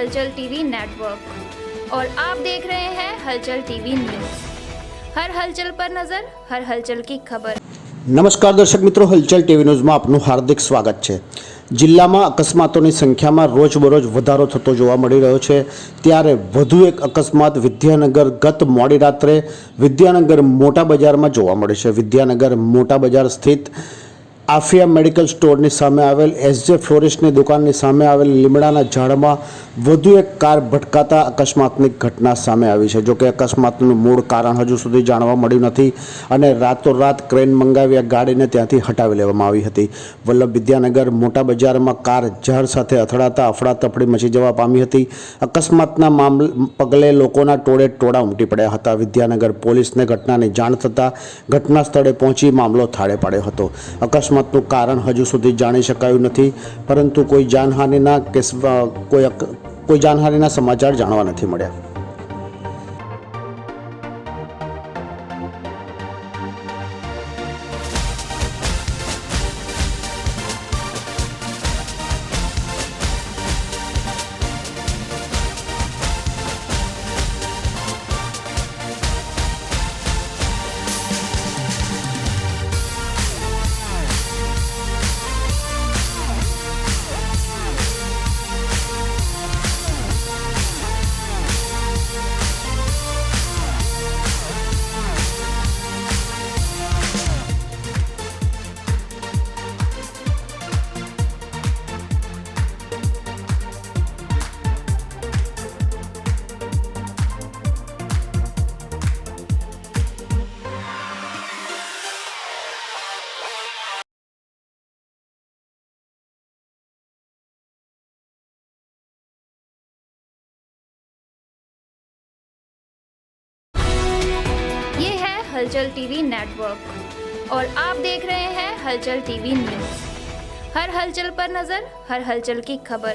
हलचल TV network और आप देख रहे हैं हलचल टीवी न्यूज़। हर हलचल पर नजर, हर हलचल की खबर। नमस्कार दर्शक मित्रों, हलचल टीवी न्यूज़માં આપનું હાર્દિક સ્વાગત છે। જિલ્લામાં અકસ્માતોની સંખ્યામાં રોજબરોજ વધારો થતો જોવા મળી રહ્યો છે, ત્યારે વધુ એક અકસ્માત વિદ્યાનગર ગત મોડી રાત્રે વિદ્યાનગર મોટા બજારમાં જોવા મળે છે। વિદ્યાનગર મોટા બજાર સ્થિત આફિયા મેડિકલ સ્ટોરની સામે આવેલ એસજે ફ્લોરિસ્ટની દુકાનની સામે આવેલ લીમડાના ઝાડમાં વધુ એક કાર ભટકાતા અકસ્માતની ઘટના સામે આવી છે। જોકે અકસ્માતનું મૂળ કારણ હજુ સુધી જાણવા મળ્યું નથી અને રાતોરાત ક્રેન મંગાવી આ ગાડીને ત્યાંથી હટાવી લેવામાં આવી હતી। વલ્લભ વિદ્યાનગર મોટા બજારમાં કાર ઝાડ સાથે અથડાતા અફડાતફડી મચી જવા પામી હતી। અકસ્માતના પગલે લોકોના ટોળે ટોળા ઉમટી પડ્યા હતા। વિદ્યાનગર પોલીસને ઘટનાની જાણ થતાં ઘટના સ્થળે પહોંચી મામલો થાળે પાડ્યો હતો। અકસ્માતનું કારણ હજુ સુધી જાણી શકાયું નથી, પરંતુ કોઈ જાનહાનિના સમાચાર જાણવા નથી મળ્યા। ये है हलचल टीवी नेटवर्क और आप देख रहे हैं हलचल टीवी न्यूज़। हर हलचल पर नजर, हर हलचल की खबर।